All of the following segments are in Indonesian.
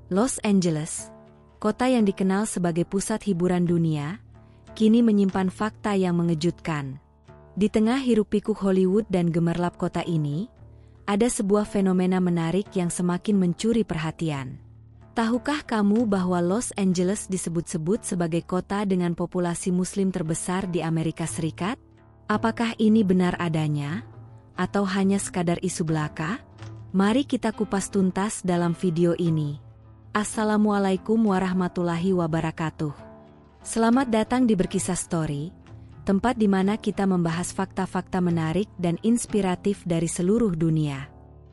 Los Angeles, kota yang dikenal sebagai pusat hiburan dunia, kini menyimpan fakta yang mengejutkan. Di tengah hiruk-pikuk Hollywood dan gemerlap kota ini, ada sebuah fenomena menarik yang semakin mencuri perhatian. Tahukah kamu bahwa Los Angeles disebut-sebut sebagai kota dengan populasi Muslim terbesar di Amerika Serikat? Apakah ini benar adanya? Atau hanya sekadar isu belaka? Mari kita kupas tuntas dalam video ini. Assalamualaikum warahmatullahi wabarakatuh. Selamat datang di Berkisah Story, tempat di mana kita membahas fakta-fakta menarik dan inspiratif dari seluruh dunia.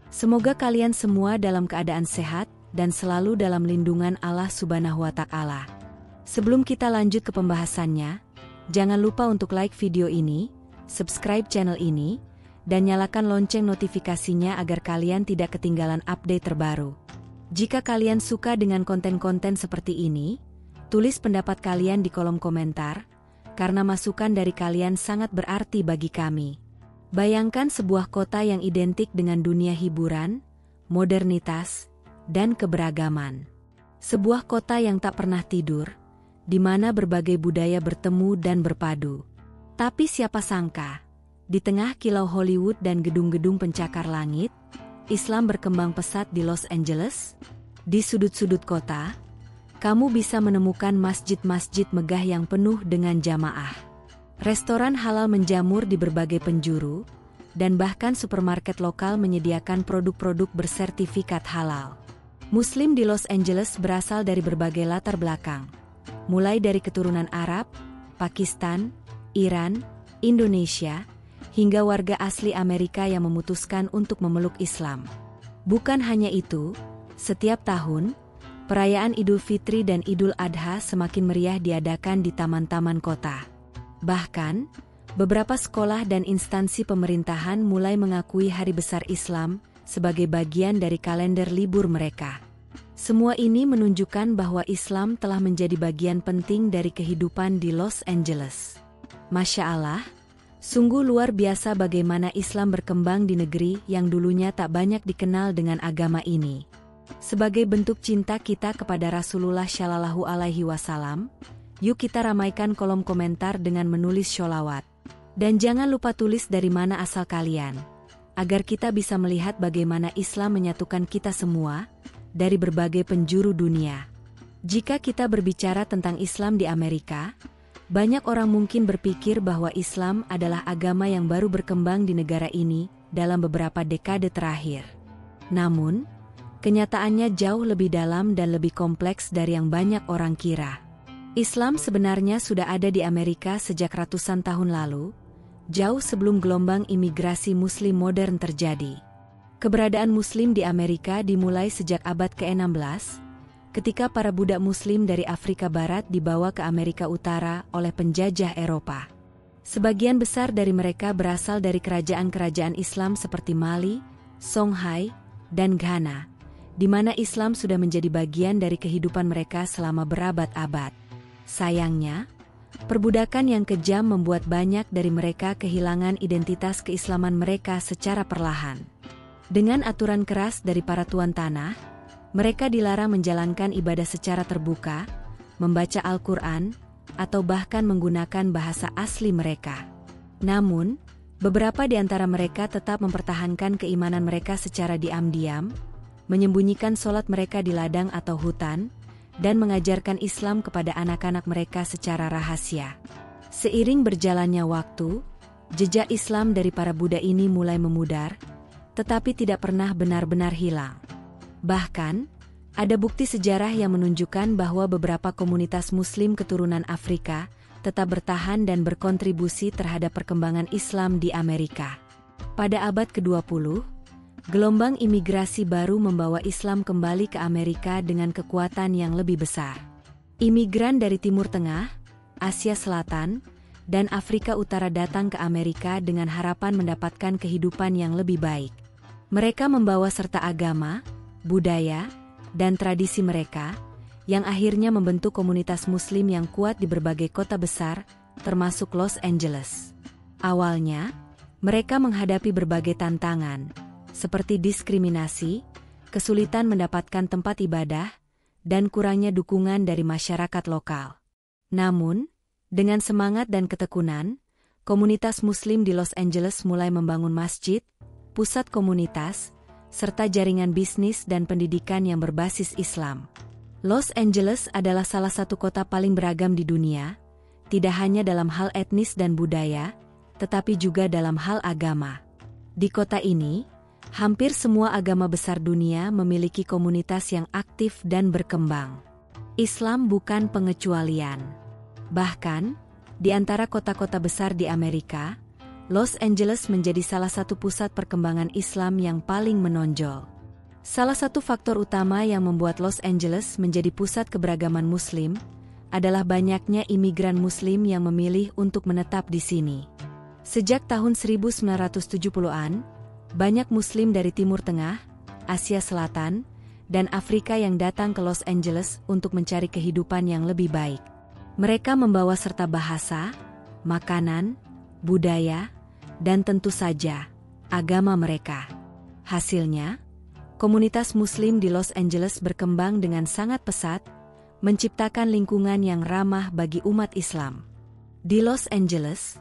Semoga kalian semua dalam keadaan sehat dan selalu dalam lindungan Allah Subhanahu wa Ta'ala. Sebelum kita lanjut ke pembahasannya, jangan lupa untuk like video ini, subscribe channel ini, dan nyalakan lonceng notifikasinya agar kalian tidak ketinggalan update terbaru. Jika kalian suka dengan konten-konten seperti ini, tulis pendapat kalian di kolom komentar, karena masukan dari kalian sangat berarti bagi kami. Bayangkan sebuah kota yang identik dengan dunia hiburan, modernitas, dan keberagaman. Sebuah kota yang tak pernah tidur, di mana berbagai budaya bertemu dan berpadu. Tapi siapa sangka, di tengah kilau Hollywood dan gedung-gedung pencakar langit, Islam berkembang pesat di Los Angeles. Di sudut-sudut kota, kamu bisa menemukan masjid-masjid megah yang penuh dengan jamaah. Restoran halal menjamur di berbagai penjuru, dan bahkan supermarket lokal menyediakan produk-produk bersertifikat halal. Muslim di Los Angeles berasal dari berbagai latar belakang, mulai dari keturunan Arab, Pakistan, Iran, Indonesia, hingga warga asli Amerika yang memutuskan untuk memeluk Islam. Bukan hanya itu, setiap tahun, perayaan Idul Fitri dan Idul Adha semakin meriah diadakan di taman-taman kota. Bahkan, beberapa sekolah dan instansi pemerintahan mulai mengakui Hari Besar Islam sebagai bagian dari kalender libur mereka. Semua ini menunjukkan bahwa Islam telah menjadi bagian penting dari kehidupan di Los Angeles. Masya Allah, sungguh luar biasa bagaimana Islam berkembang di negeri yang dulunya tak banyak dikenal dengan agama ini. Sebagai bentuk cinta kita kepada Rasulullah Shallallahu Alaihi Wasallam, yuk kita ramaikan kolom komentar dengan menulis sholawat. Dan jangan lupa tulis dari mana asal kalian, agar kita bisa melihat bagaimana Islam menyatukan kita semua dari berbagai penjuru dunia. Jika kita berbicara tentang Islam di Amerika, banyak orang mungkin berpikir bahwa Islam adalah agama yang baru berkembang di negara ini dalam beberapa dekade terakhir. Namun, kenyataannya jauh lebih dalam dan lebih kompleks dari yang banyak orang kira. Islam sebenarnya sudah ada di Amerika sejak ratusan tahun lalu, jauh sebelum gelombang imigrasi Muslim modern terjadi. Keberadaan Muslim di Amerika dimulai sejak abad ke-16, ketika para budak Muslim dari Afrika Barat dibawa ke Amerika Utara oleh penjajah Eropa. Sebagian besar dari mereka berasal dari kerajaan-kerajaan Islam seperti Mali, Songhai, dan Ghana, di mana Islam sudah menjadi bagian dari kehidupan mereka selama berabad-abad. Sayangnya, perbudakan yang kejam membuat banyak dari mereka kehilangan identitas keislaman mereka secara perlahan. Dengan aturan keras dari para tuan tanah, mereka dilarang menjalankan ibadah secara terbuka, membaca Al-Quran, atau bahkan menggunakan bahasa asli mereka. Namun, beberapa di antara mereka tetap mempertahankan keimanan mereka secara diam-diam, menyembunyikan sholat mereka di ladang atau hutan, dan mengajarkan Islam kepada anak-anak mereka secara rahasia. Seiring berjalannya waktu, jejak Islam dari para budak ini mulai memudar, tetapi tidak pernah benar-benar hilang. Bahkan, ada bukti sejarah yang menunjukkan bahwa beberapa komunitas Muslim keturunan Afrika tetap bertahan dan berkontribusi terhadap perkembangan Islam di Amerika. Pada abad ke-20, gelombang imigrasi baru membawa Islam kembali ke Amerika dengan kekuatan yang lebih besar. Imigran dari Timur Tengah, Asia Selatan, dan Afrika Utara datang ke Amerika dengan harapan mendapatkan kehidupan yang lebih baik. Mereka membawa serta agama, budaya, dan tradisi mereka, yang akhirnya membentuk komunitas Muslim yang kuat di berbagai kota besar, termasuk Los Angeles. Awalnya, mereka menghadapi berbagai tantangan, seperti diskriminasi, kesulitan mendapatkan tempat ibadah, dan kurangnya dukungan dari masyarakat lokal. Namun, dengan semangat dan ketekunan, komunitas Muslim di Los Angeles mulai membangun masjid, pusat komunitas, serta jaringan bisnis dan pendidikan yang berbasis Islam. Los Angeles adalah salah satu kota paling beragam di dunia, tidak hanya dalam hal etnis dan budaya, tetapi juga dalam hal agama. Di kota ini, hampir semua agama besar dunia memiliki komunitas yang aktif dan berkembang. Islam bukan pengecualian. Bahkan, di antara kota-kota besar di Amerika, Los Angeles menjadi salah satu pusat perkembangan Islam yang paling menonjol. Salah satu faktor utama yang membuat Los Angeles menjadi pusat keberagaman Muslim adalah banyaknya imigran Muslim yang memilih untuk menetap di sini. Sejak tahun 1970-an, banyak Muslim dari Timur Tengah, Asia Selatan, dan Afrika yang datang ke Los Angeles untuk mencari kehidupan yang lebih baik. Mereka membawa serta bahasa, makanan, budaya, dan tentu saja, agama mereka. Hasilnya, komunitas Muslim di Los Angeles berkembang dengan sangat pesat, menciptakan lingkungan yang ramah bagi umat Islam. Di Los Angeles,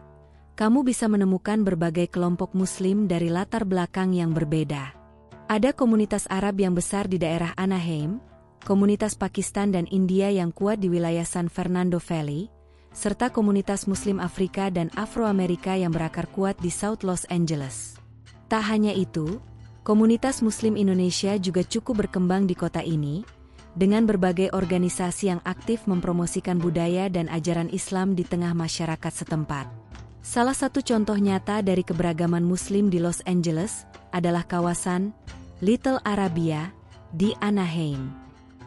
kamu bisa menemukan berbagai kelompok Muslim dari latar belakang yang berbeda. Ada komunitas Arab yang besar di daerah Anaheim, komunitas Pakistan dan India yang kuat di wilayah San Fernando Valley, serta komunitas Muslim Afrika dan Afroamerika yang berakar kuat di South Los Angeles. Tak hanya itu, komunitas Muslim Indonesia juga cukup berkembang di kota ini, dengan berbagai organisasi yang aktif mempromosikan budaya dan ajaran Islam di tengah masyarakat setempat. Salah satu contoh nyata dari keberagaman Muslim di Los Angeles adalah kawasan Little Arabia di Anaheim.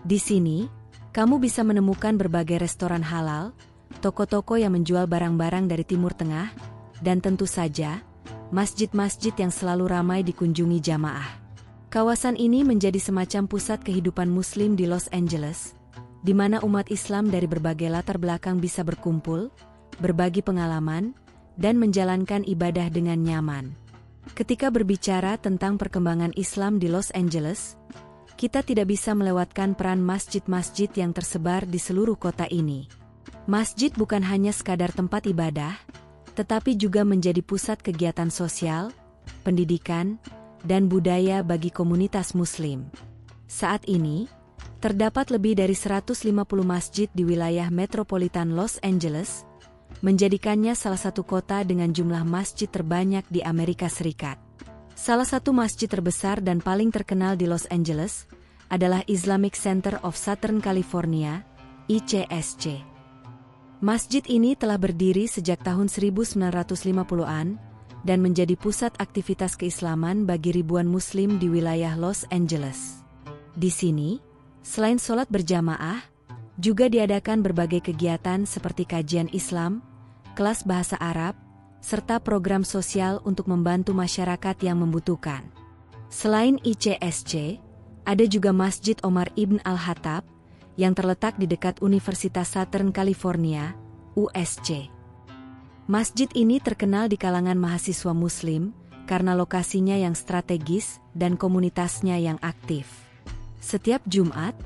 Di sini, kamu bisa menemukan berbagai restoran halal, toko-toko yang menjual barang-barang dari Timur Tengah, dan tentu saja, masjid-masjid yang selalu ramai dikunjungi jamaah. Kawasan ini menjadi semacam pusat kehidupan Muslim di Los Angeles, di mana umat Islam dari berbagai latar belakang bisa berkumpul, berbagi pengalaman, dan menjalankan ibadah dengan nyaman. Ketika berbicara tentang perkembangan Islam di Los Angeles, kita tidak bisa melewatkan peran masjid-masjid yang tersebar di seluruh kota ini. Masjid bukan hanya sekadar tempat ibadah, tetapi juga menjadi pusat kegiatan sosial, pendidikan, dan budaya bagi komunitas Muslim. Saat ini, terdapat lebih dari 150 masjid di wilayah metropolitan Los Angeles, menjadikannya salah satu kota dengan jumlah masjid terbanyak di Amerika Serikat. Salah satu masjid terbesar dan paling terkenal di Los Angeles adalah Islamic Center of Southern California, ICSC. Masjid ini telah berdiri sejak tahun 1950-an dan menjadi pusat aktivitas keislaman bagi ribuan Muslim di wilayah Los Angeles. Di sini, selain sholat berjamaah, juga diadakan berbagai kegiatan seperti kajian Islam, kelas bahasa Arab, serta program sosial untuk membantu masyarakat yang membutuhkan. Selain ICSC, ada juga Masjid Omar Ibn Al-Khattab, yang terletak di dekat Universitas Southern California, USC. Masjid ini terkenal di kalangan mahasiswa Muslim, karena lokasinya yang strategis dan komunitasnya yang aktif. Setiap Jumat,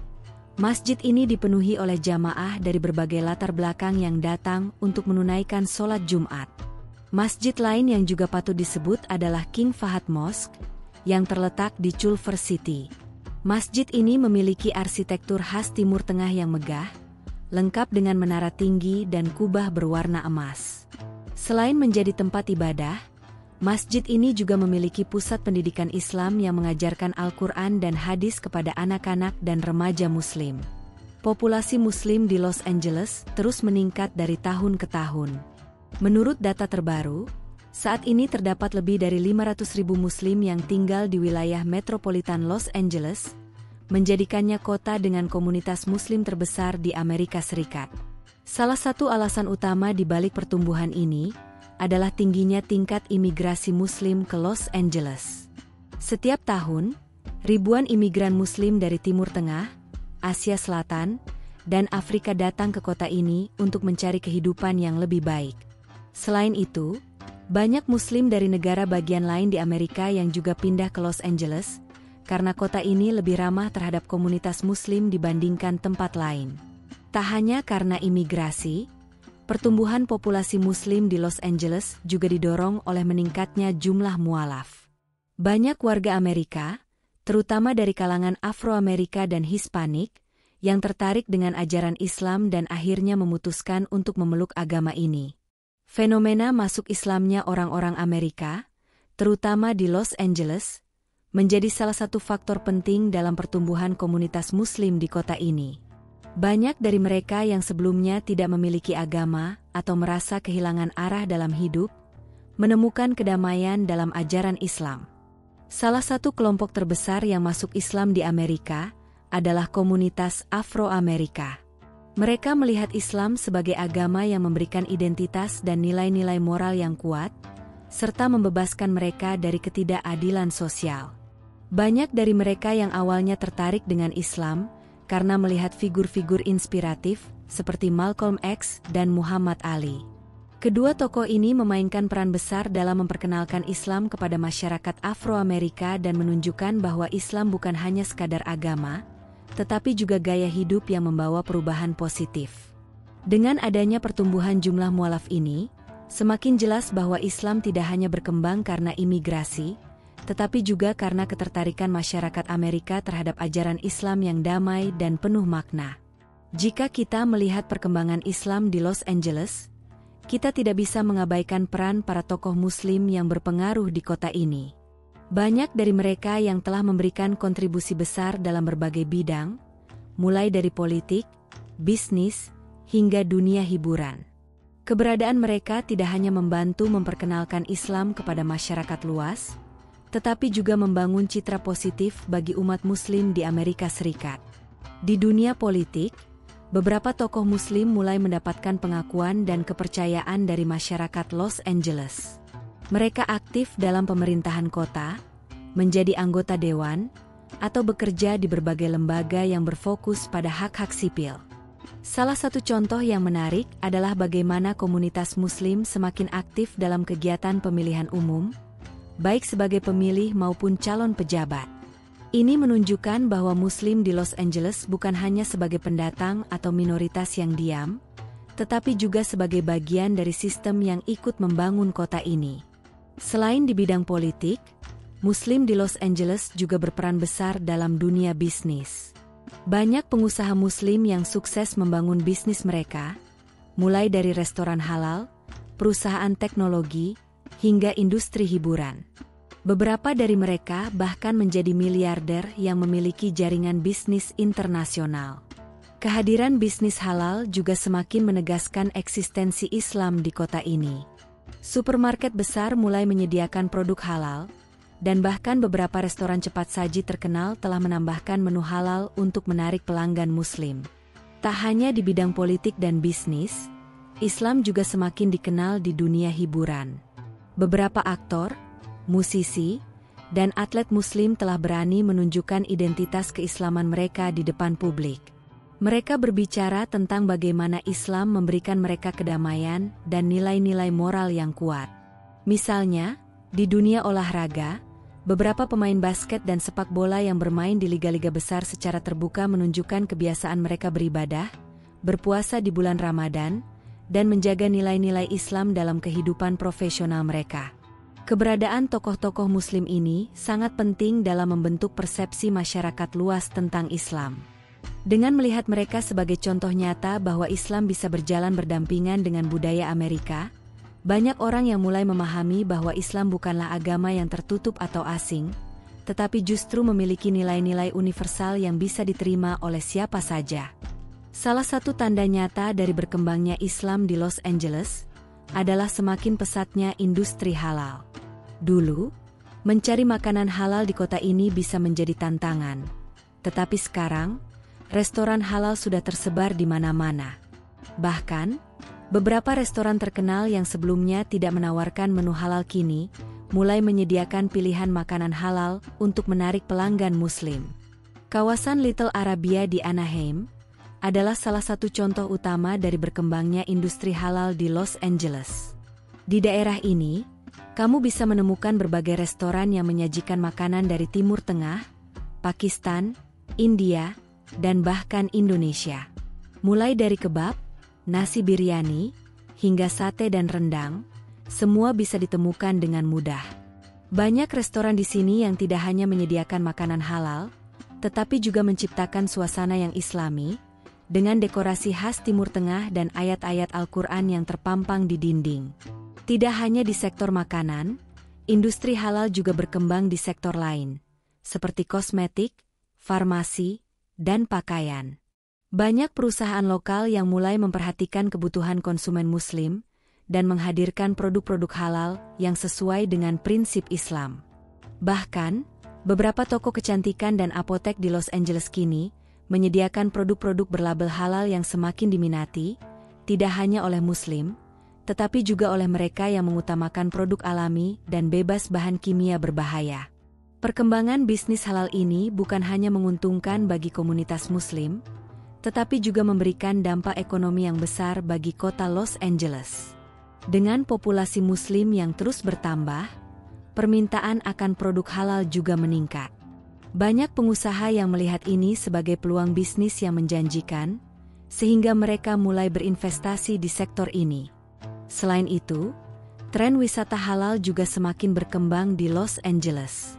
masjid ini dipenuhi oleh jamaah dari berbagai latar belakang yang datang untuk menunaikan sholat Jumat. Masjid lain yang juga patut disebut adalah King Fahad Mosque, yang terletak di Culver City. Masjid ini memiliki arsitektur khas Timur Tengah yang megah, lengkap dengan menara tinggi dan kubah berwarna emas. Selain menjadi tempat ibadah, masjid ini juga memiliki pusat pendidikan Islam yang mengajarkan Al-Quran dan hadis kepada anak-anak dan remaja Muslim. Populasi Muslim di Los Angeles terus meningkat dari tahun ke tahun. Menurut data terbaru, saat ini terdapat lebih dari 500.000 Muslim yang tinggal di wilayah metropolitan Los Angeles, menjadikannya kota dengan komunitas Muslim terbesar di Amerika Serikat. Salah satu alasan utama di balik pertumbuhan ini adalah tingginya tingkat imigrasi Muslim ke Los Angeles. Setiap tahun, ribuan imigran Muslim dari Timur Tengah, Asia Selatan, dan Afrika datang ke kota ini untuk mencari kehidupan yang lebih baik. Selain itu, banyak Muslim dari negara bagian lain di Amerika yang juga pindah ke Los Angeles, karena kota ini lebih ramah terhadap komunitas Muslim dibandingkan tempat lain. Tak hanya karena imigrasi, pertumbuhan populasi Muslim di Los Angeles juga didorong oleh meningkatnya jumlah mualaf. Banyak warga Amerika, terutama dari kalangan Afro-Amerika dan Hispanik, yang tertarik dengan ajaran Islam dan akhirnya memutuskan untuk memeluk agama ini. Fenomena masuk Islamnya orang-orang Amerika, terutama di Los Angeles, menjadi salah satu faktor penting dalam pertumbuhan komunitas Muslim di kota ini. Banyak dari mereka yang sebelumnya tidak memiliki agama atau merasa kehilangan arah dalam hidup, menemukan kedamaian dalam ajaran Islam. Salah satu kelompok terbesar yang masuk Islam di Amerika adalah komunitas Afro-Amerika. Mereka melihat Islam sebagai agama yang memberikan identitas dan nilai-nilai moral yang kuat, serta membebaskan mereka dari ketidakadilan sosial. Banyak dari mereka yang awalnya tertarik dengan Islam karena melihat figur-figur inspiratif seperti Malcolm X dan Muhammad Ali. Kedua tokoh ini memainkan peran besar dalam memperkenalkan Islam kepada masyarakat Afro-Amerika dan menunjukkan bahwa Islam bukan hanya sekadar agama, tetapi juga gaya hidup yang membawa perubahan positif. Dengan adanya pertumbuhan jumlah mualaf ini, semakin jelas bahwa Islam tidak hanya berkembang karena imigrasi, tetapi juga karena ketertarikan masyarakat Amerika terhadap ajaran Islam yang damai dan penuh makna. Jika kita melihat perkembangan Islam di Los Angeles, kita tidak bisa mengabaikan peran para tokoh Muslim yang berpengaruh di kota ini. Banyak dari mereka yang telah memberikan kontribusi besar dalam berbagai bidang, mulai dari politik, bisnis, hingga dunia hiburan. Keberadaan mereka tidak hanya membantu memperkenalkan Islam kepada masyarakat luas, tetapi juga membangun citra positif bagi umat Muslim di Amerika Serikat. Di dunia politik, beberapa tokoh Muslim mulai mendapatkan pengakuan dan kepercayaan dari masyarakat Los Angeles. Mereka aktif dalam pemerintahan kota, menjadi anggota dewan, atau bekerja di berbagai lembaga yang berfokus pada hak-hak sipil. Salah satu contoh yang menarik adalah bagaimana komunitas Muslim semakin aktif dalam kegiatan pemilihan umum, baik sebagai pemilih maupun calon pejabat. Ini menunjukkan bahwa Muslim di Los Angeles bukan hanya sebagai pendatang atau minoritas yang diam, tetapi juga sebagai bagian dari sistem yang ikut membangun kota ini. Selain di bidang politik, Muslim di Los Angeles juga berperan besar dalam dunia bisnis. Banyak pengusaha Muslim yang sukses membangun bisnis mereka, mulai dari restoran halal, perusahaan teknologi, hingga industri hiburan. Beberapa dari mereka bahkan menjadi miliarder yang memiliki jaringan bisnis internasional. Kehadiran bisnis halal juga semakin menegaskan eksistensi Islam di kota ini. Supermarket besar mulai menyediakan produk halal, dan bahkan beberapa restoran cepat saji terkenal telah menambahkan menu halal untuk menarik pelanggan Muslim. Tak hanya di bidang politik dan bisnis, Islam juga semakin dikenal di dunia hiburan. Beberapa aktor, musisi, dan atlet Muslim telah berani menunjukkan identitas keislaman mereka di depan publik. Mereka berbicara tentang bagaimana Islam memberikan mereka kedamaian dan nilai-nilai moral yang kuat. Misalnya, di dunia olahraga, beberapa pemain basket dan sepak bola yang bermain di liga-liga besar secara terbuka menunjukkan kebiasaan mereka beribadah, berpuasa di bulan Ramadan, dan menjaga nilai-nilai Islam dalam kehidupan profesional mereka. Keberadaan tokoh-tokoh Muslim ini sangat penting dalam membentuk persepsi masyarakat luas tentang Islam. Dengan melihat mereka sebagai contoh nyata bahwa Islam bisa berjalan berdampingan dengan budaya Amerika, banyak orang yang mulai memahami bahwa Islam bukanlah agama yang tertutup atau asing, tetapi justru memiliki nilai-nilai universal yang bisa diterima oleh siapa saja. Salah satu tanda nyata dari berkembangnya Islam di Los Angeles adalah semakin pesatnya industri halal. Dulu, mencari makanan halal di kota ini bisa menjadi tantangan, tetapi sekarang, restoran halal sudah tersebar di mana-mana. Bahkan, beberapa restoran terkenal yang sebelumnya tidak menawarkan menu halal kini mulai menyediakan pilihan makanan halal untuk menarik pelanggan Muslim. Kawasan Little Arabia di Anaheim adalah salah satu contoh utama dari berkembangnya industri halal di Los Angeles. Di daerah ini, kamu bisa menemukan berbagai restoran yang menyajikan makanan dari Timur Tengah, Pakistan, India, dan bahkan Indonesia. Mulai dari kebab, nasi biryani, hingga sate dan rendang, semua bisa ditemukan dengan mudah. Banyak restoran di sini yang tidak hanya menyediakan makanan halal, tetapi juga menciptakan suasana yang islami, dengan dekorasi khas Timur Tengah dan ayat-ayat Al-Quran yang terpampang di dinding. Tidak hanya di sektor makanan, industri halal juga berkembang di sektor lain, seperti kosmetik, farmasi, dan pakaian. Banyak perusahaan lokal yang mulai memperhatikan kebutuhan konsumen Muslim dan menghadirkan produk-produk halal yang sesuai dengan prinsip Islam. Bahkan, beberapa toko kecantikan dan apotek di Los Angeles kini menyediakan produk-produk berlabel halal yang semakin diminati, tidak hanya oleh Muslim, tetapi juga oleh mereka yang mengutamakan produk alami dan bebas bahan kimia berbahaya. Perkembangan bisnis halal ini bukan hanya menguntungkan bagi komunitas Muslim, tetapi juga memberikan dampak ekonomi yang besar bagi kota Los Angeles. Dengan populasi Muslim yang terus bertambah, permintaan akan produk halal juga meningkat. Banyak pengusaha yang melihat ini sebagai peluang bisnis yang menjanjikan, sehingga mereka mulai berinvestasi di sektor ini. Selain itu, tren wisata halal juga semakin berkembang di Los Angeles.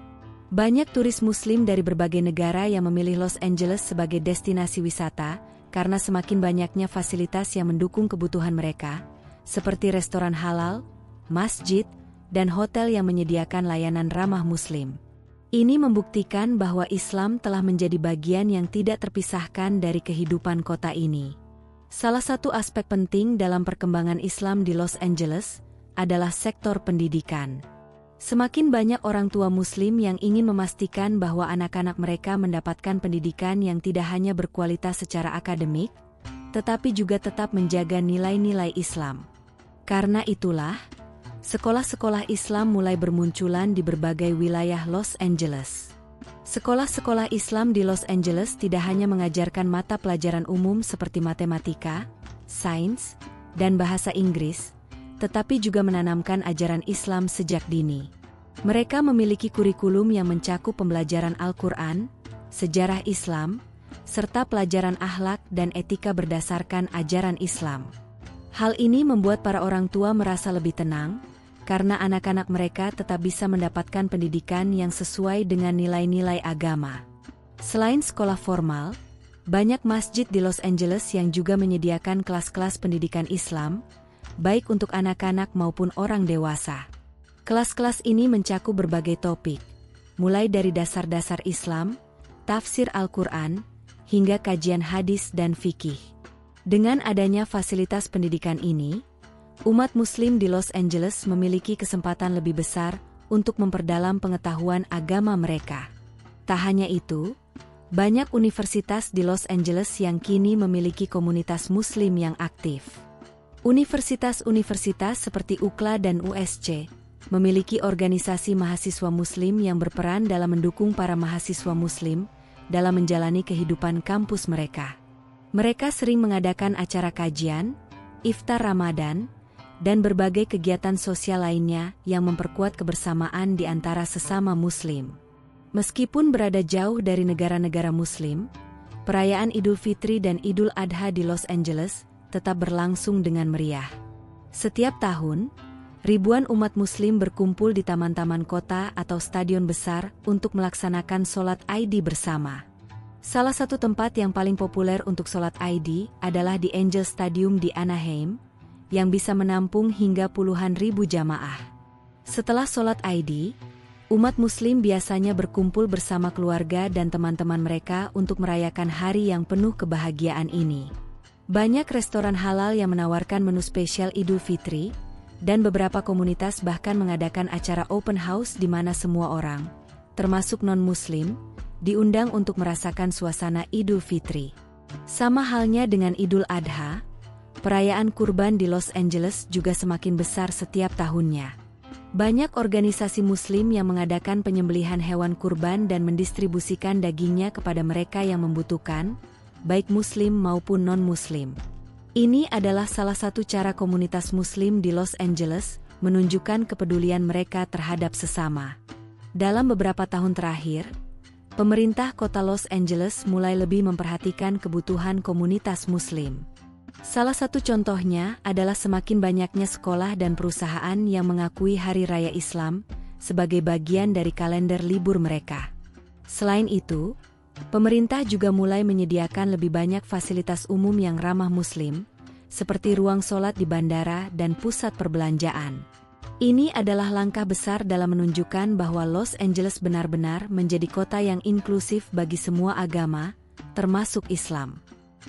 Banyak turis Muslim dari berbagai negara yang memilih Los Angeles sebagai destinasi wisata karena semakin banyaknya fasilitas yang mendukung kebutuhan mereka, seperti restoran halal, masjid, dan hotel yang menyediakan layanan ramah Muslim. Ini membuktikan bahwa Islam telah menjadi bagian yang tidak terpisahkan dari kehidupan kota ini. Salah satu aspek penting dalam perkembangan Islam di Los Angeles adalah sektor pendidikan. Semakin banyak orang tua Muslim yang ingin memastikan bahwa anak-anak mereka mendapatkan pendidikan yang tidak hanya berkualitas secara akademik, tetapi juga tetap menjaga nilai-nilai Islam. Karena itulah, sekolah-sekolah Islam mulai bermunculan di berbagai wilayah Los Angeles. Sekolah-sekolah Islam di Los Angeles tidak hanya mengajarkan mata pelajaran umum seperti matematika, sains, dan bahasa Inggris, tetapi juga menanamkan ajaran Islam sejak dini. Mereka memiliki kurikulum yang mencakup pembelajaran Al-Quran, sejarah Islam, serta pelajaran akhlak dan etika berdasarkan ajaran Islam. Hal ini membuat para orang tua merasa lebih tenang, karena anak-anak mereka tetap bisa mendapatkan pendidikan yang sesuai dengan nilai-nilai agama. Selain sekolah formal, banyak masjid di Los Angeles yang juga menyediakan kelas-kelas pendidikan Islam, baik untuk anak-anak maupun orang dewasa. Kelas-kelas ini mencakup berbagai topik, mulai dari dasar-dasar Islam, tafsir Al-Quran, hingga kajian hadis dan fikih. Dengan adanya fasilitas pendidikan ini, umat Muslim di Los Angeles memiliki kesempatan lebih besar untuk memperdalam pengetahuan agama mereka. Tak hanya itu, banyak universitas di Los Angeles yang kini memiliki komunitas Muslim yang aktif. Universitas-universitas seperti UCLA dan USC memiliki organisasi mahasiswa Muslim yang berperan dalam mendukung para mahasiswa Muslim dalam menjalani kehidupan kampus mereka. Mereka sering mengadakan acara kajian, iftar Ramadan, dan berbagai kegiatan sosial lainnya yang memperkuat kebersamaan di antara sesama Muslim. Meskipun berada jauh dari negara-negara Muslim, perayaan Idul Fitri dan Idul Adha di Los Angeles tetap berlangsung dengan meriah. Setiap tahun, ribuan umat Muslim berkumpul di taman-taman kota atau stadion besar untuk melaksanakan sholat Id bersama. Salah satu tempat yang paling populer untuk sholat Id adalah di Angel Stadium di Anaheim, yang bisa menampung hingga puluhan ribu jamaah. Setelah sholat Id, umat Muslim biasanya berkumpul bersama keluarga dan teman-teman mereka untuk merayakan hari yang penuh kebahagiaan ini. Banyak restoran halal yang menawarkan menu spesial Idul Fitri, dan beberapa komunitas bahkan mengadakan acara open house di mana semua orang, termasuk non-Muslim, diundang untuk merasakan suasana Idul Fitri. Sama halnya dengan Idul Adha, perayaan kurban di Los Angeles juga semakin besar setiap tahunnya. Banyak organisasi Muslim yang mengadakan penyembelihan hewan kurban dan mendistribusikan dagingnya kepada mereka yang membutuhkan, baik Muslim maupun non-Muslim. Ini adalah salah satu cara komunitas Muslim di Los Angeles menunjukkan kepedulian mereka terhadap sesama. Dalam beberapa tahun terakhir, pemerintah kota Los Angeles mulai lebih memperhatikan kebutuhan komunitas Muslim. Salah satu contohnya adalah semakin banyaknya sekolah dan perusahaan yang mengakui Hari Raya Islam sebagai bagian dari kalender libur mereka. Selain itu, pemerintah juga mulai menyediakan lebih banyak fasilitas umum yang ramah Muslim, seperti ruang sholat di bandara dan pusat perbelanjaan. Ini adalah langkah besar dalam menunjukkan bahwa Los Angeles benar-benar menjadi kota yang inklusif bagi semua agama, termasuk Islam.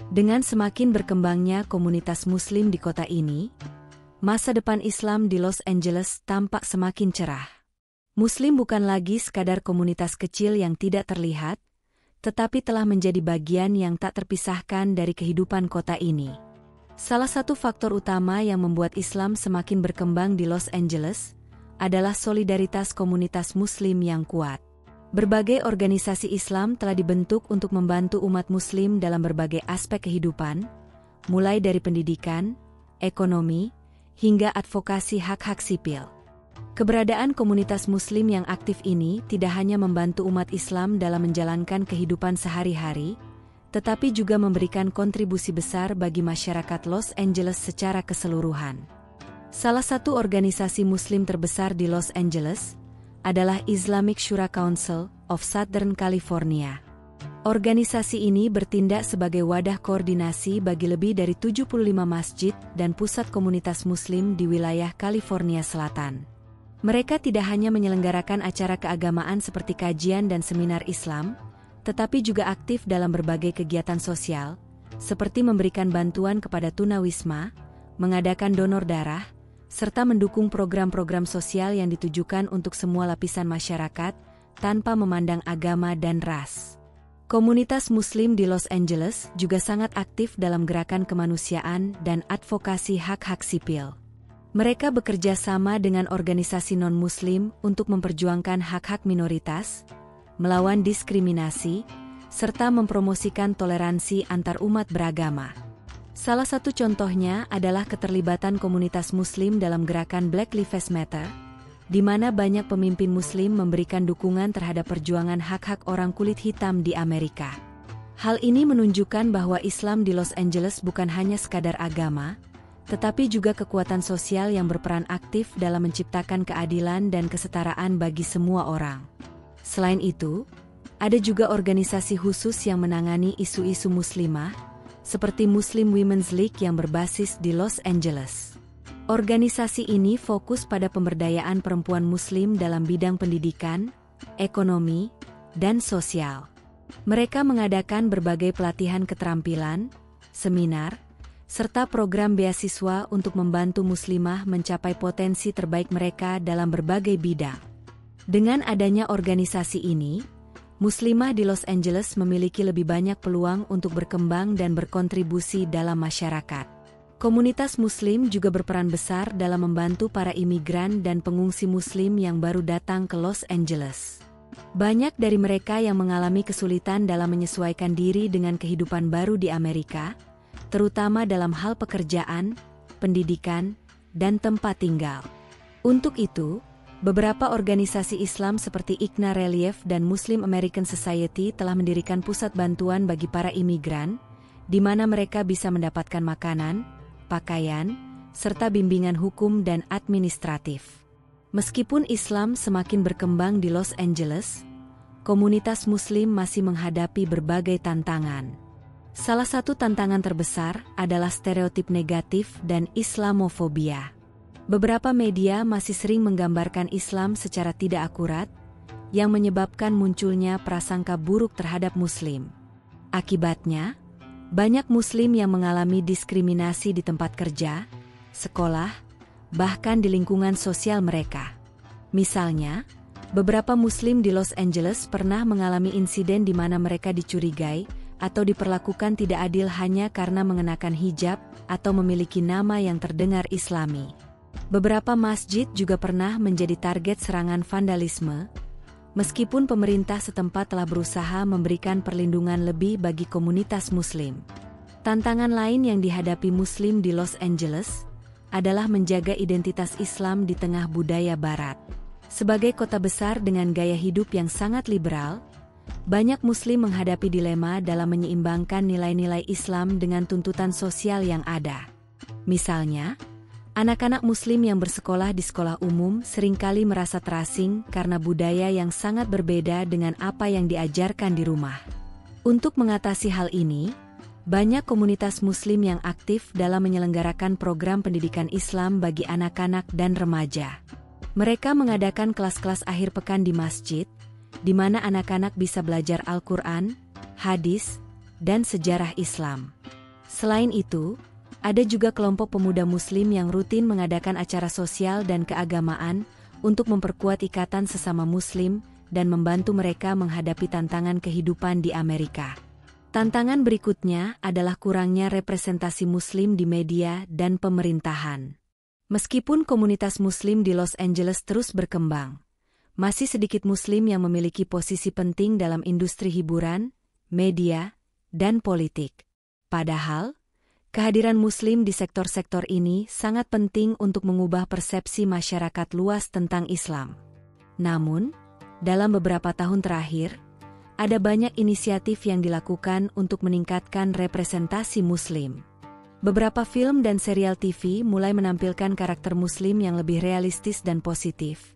Dengan semakin berkembangnya komunitas Muslim di kota ini, masa depan Islam di Los Angeles tampak semakin cerah. Muslim bukan lagi sekadar komunitas kecil yang tidak terlihat, tetapi telah menjadi bagian yang tak terpisahkan dari kehidupan kota ini. Salah satu faktor utama yang membuat Islam semakin berkembang di Los Angeles adalah solidaritas komunitas Muslim yang kuat. Berbagai organisasi Islam telah dibentuk untuk membantu umat Muslim dalam berbagai aspek kehidupan, mulai dari pendidikan, ekonomi, hingga advokasi hak-hak sipil. Keberadaan komunitas Muslim yang aktif ini tidak hanya membantu umat Islam dalam menjalankan kehidupan sehari-hari, tetapi juga memberikan kontribusi besar bagi masyarakat Los Angeles secara keseluruhan. Salah satu organisasi Muslim terbesar di Los Angeles adalah Islamic Shura Council of Southern California. Organisasi ini bertindak sebagai wadah koordinasi bagi lebih dari 75 masjid dan pusat komunitas Muslim di wilayah California Selatan. Mereka tidak hanya menyelenggarakan acara keagamaan seperti kajian dan seminar Islam, tetapi juga aktif dalam berbagai kegiatan sosial, seperti memberikan bantuan kepada tunawisma, mengadakan donor darah, serta mendukung program-program sosial yang ditujukan untuk semua lapisan masyarakat, tanpa memandang agama dan ras. Komunitas Muslim di Los Angeles juga sangat aktif dalam gerakan kemanusiaan dan advokasi hak-hak sipil. Mereka bekerja sama dengan organisasi non-Muslim untuk memperjuangkan hak-hak minoritas, melawan diskriminasi, serta mempromosikan toleransi antar umat beragama. Salah satu contohnya adalah keterlibatan komunitas Muslim dalam gerakan Black Lives Matter, di mana banyak pemimpin Muslim memberikan dukungan terhadap perjuangan hak-hak orang kulit hitam di Amerika. Hal ini menunjukkan bahwa Islam di Los Angeles bukan hanya sekadar agama, tetapi juga kekuatan sosial yang berperan aktif dalam menciptakan keadilan dan kesetaraan bagi semua orang. Selain itu, ada juga organisasi khusus yang menangani isu-isu muslimah, seperti Muslim Women's League yang berbasis di Los Angeles. Organisasi ini fokus pada pemberdayaan perempuan Muslim dalam bidang pendidikan, ekonomi, dan sosial. Mereka mengadakan berbagai pelatihan keterampilan, seminar, serta program beasiswa untuk membantu muslimah mencapai potensi terbaik mereka dalam berbagai bidang. Dengan adanya organisasi ini, muslimah di Los Angeles memiliki lebih banyak peluang untuk berkembang dan berkontribusi dalam masyarakat. Komunitas Muslim juga berperan besar dalam membantu para imigran dan pengungsi Muslim yang baru datang ke Los Angeles. Banyak dari mereka yang mengalami kesulitan dalam menyesuaikan diri dengan kehidupan baru di Amerika, terutama dalam hal pekerjaan, pendidikan, dan tempat tinggal. Untuk itu, beberapa organisasi Islam seperti ICNA Relief dan Muslim American Society telah mendirikan pusat bantuan bagi para imigran, di mana mereka bisa mendapatkan makanan, pakaian, serta bimbingan hukum dan administratif. Meskipun Islam semakin berkembang di Los Angeles, komunitas Muslim masih menghadapi berbagai tantangan. Salah satu tantangan terbesar adalah stereotip negatif dan Islamofobia. Beberapa media masih sering menggambarkan Islam secara tidak akurat, yang menyebabkan munculnya prasangka buruk terhadap Muslim. Akibatnya, banyak Muslim yang mengalami diskriminasi di tempat kerja, sekolah, bahkan di lingkungan sosial mereka. Misalnya, beberapa Muslim di Los Angeles pernah mengalami insiden di mana mereka dicurigai atau diperlakukan tidak adil hanya karena mengenakan hijab atau memiliki nama yang terdengar Islami. Beberapa masjid juga pernah menjadi target serangan vandalisme, meskipun pemerintah setempat telah berusaha memberikan perlindungan lebih bagi komunitas Muslim. Tantangan lain yang dihadapi Muslim di Los Angeles adalah menjaga identitas Islam di tengah budaya Barat. Sebagai kota besar dengan gaya hidup yang sangat liberal, banyak Muslim menghadapi dilema dalam menyeimbangkan nilai-nilai Islam dengan tuntutan sosial yang ada. Misalnya, anak-anak Muslim yang bersekolah di sekolah umum seringkali merasa terasing karena budaya yang sangat berbeda dengan apa yang diajarkan di rumah. Untuk mengatasi hal ini, banyak komunitas Muslim yang aktif dalam menyelenggarakan program pendidikan Islam bagi anak-anak dan remaja. Mereka mengadakan kelas-kelas akhir pekan di masjid, di mana anak-anak bisa belajar Al-Quran, hadis, dan sejarah Islam. Selain itu, ada juga kelompok pemuda Muslim yang rutin mengadakan acara sosial dan keagamaan untuk memperkuat ikatan sesama Muslim dan membantu mereka menghadapi tantangan kehidupan di Amerika. Tantangan berikutnya adalah kurangnya representasi Muslim di media dan pemerintahan. Meskipun komunitas Muslim di Los Angeles terus berkembang, masih sedikit Muslim yang memiliki posisi penting dalam industri hiburan, media, dan politik. Padahal, kehadiran Muslim di sektor-sektor ini sangat penting untuk mengubah persepsi masyarakat luas tentang Islam. Namun, dalam beberapa tahun terakhir, ada banyak inisiatif yang dilakukan untuk meningkatkan representasi Muslim. Beberapa film dan serial TV mulai menampilkan karakter Muslim yang lebih realistis dan positif,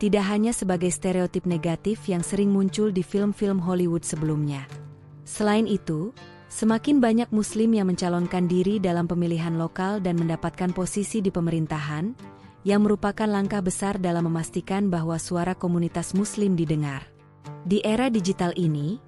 tidak hanya sebagai stereotip negatif yang sering muncul di film-film Hollywood sebelumnya. Selain itu, semakin banyak Muslim yang mencalonkan diri dalam pemilihan lokal dan mendapatkan posisi di pemerintahan, yang merupakan langkah besar dalam memastikan bahwa suara komunitas Muslim didengar. Di era digital ini,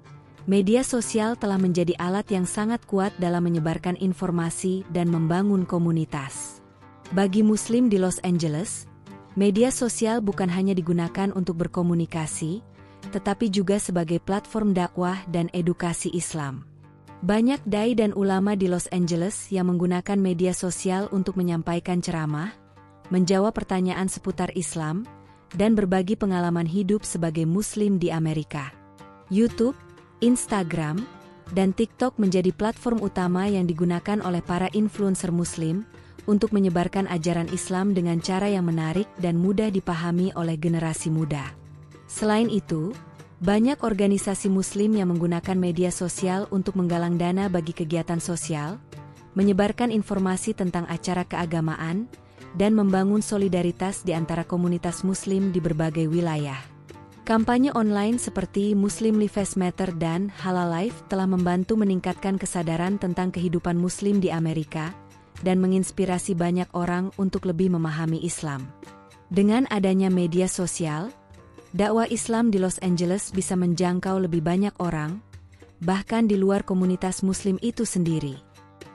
media sosial telah menjadi alat yang sangat kuat dalam menyebarkan informasi dan membangun komunitas. Bagi Muslim di Los Angeles, media sosial bukan hanya digunakan untuk berkomunikasi, tetapi juga sebagai platform dakwah dan edukasi Islam. Banyak dai dan ulama di Los Angeles yang menggunakan media sosial untuk menyampaikan ceramah, menjawab pertanyaan seputar Islam, dan berbagi pengalaman hidup sebagai Muslim di Amerika. YouTube, Instagram, dan TikTok menjadi platform utama yang digunakan oleh para influencer Muslim untuk menyebarkan ajaran Islam dengan cara yang menarik dan mudah dipahami oleh generasi muda. Selain itu, banyak organisasi Muslim yang menggunakan media sosial untuk menggalang dana bagi kegiatan sosial, menyebarkan informasi tentang acara keagamaan, dan membangun solidaritas di antara komunitas Muslim di berbagai wilayah. Kampanye online seperti Muslim Lives Matter dan Halal Life telah membantu meningkatkan kesadaran tentang kehidupan Muslim di Amerika dan menginspirasi banyak orang untuk lebih memahami Islam. Dengan adanya media sosial, dakwah Islam di Los Angeles bisa menjangkau lebih banyak orang, bahkan di luar komunitas Muslim itu sendiri.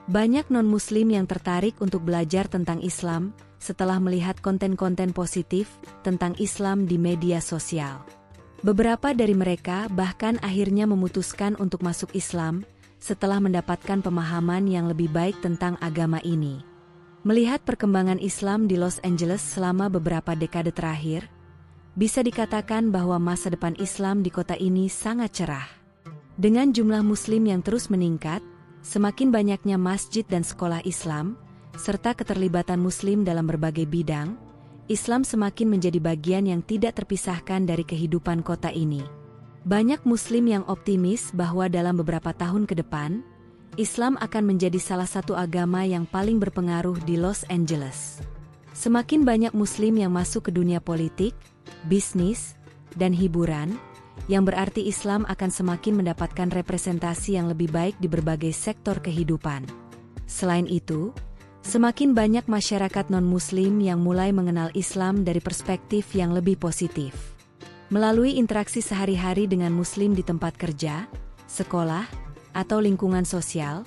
Banyak non-Muslim yang tertarik untuk belajar tentang Islam setelah melihat konten-konten positif tentang Islam di media sosial. Beberapa dari mereka bahkan akhirnya memutuskan untuk masuk Islam setelah mendapatkan pemahaman yang lebih baik tentang agama ini. Melihat perkembangan Islam di Los Angeles selama beberapa dekade terakhir, bisa dikatakan bahwa masa depan Islam di kota ini sangat cerah. Dengan jumlah Muslim yang terus meningkat, semakin banyaknya masjid dan sekolah Islam, serta keterlibatan Muslim dalam berbagai bidang, Islam semakin menjadi bagian yang tidak terpisahkan dari kehidupan kota ini. Banyak Muslim yang optimis bahwa dalam beberapa tahun ke depan, Islam akan menjadi salah satu agama yang paling berpengaruh di Los Angeles. Semakin banyak Muslim yang masuk ke dunia politik, bisnis, dan hiburan, yang berarti Islam akan semakin mendapatkan representasi yang lebih baik di berbagai sektor kehidupan. Selain itu, semakin banyak masyarakat non-Muslim yang mulai mengenal Islam dari perspektif yang lebih positif. Melalui interaksi sehari-hari dengan Muslim di tempat kerja, sekolah, atau lingkungan sosial,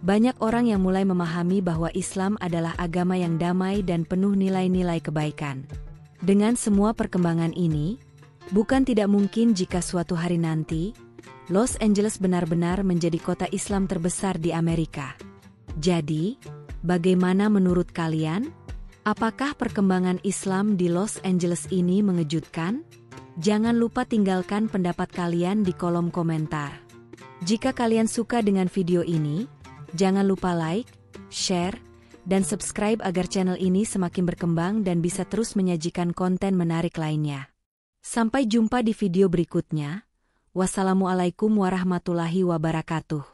banyak orang yang mulai memahami bahwa Islam adalah agama yang damai dan penuh nilai-nilai kebaikan. Dengan semua perkembangan ini, bukan tidak mungkin jika suatu hari nanti, Los Angeles benar-benar menjadi kota Islam terbesar di Amerika. Jadi, bagaimana menurut kalian? Apakah perkembangan Islam di Los Angeles ini mengejutkan? Jangan lupa tinggalkan pendapat kalian di kolom komentar. Jika kalian suka dengan video ini, jangan lupa like, share, dan subscribe agar channel ini semakin berkembang dan bisa terus menyajikan konten menarik lainnya. Sampai jumpa di video berikutnya. Wassalamualaikum warahmatullahi wabarakatuh.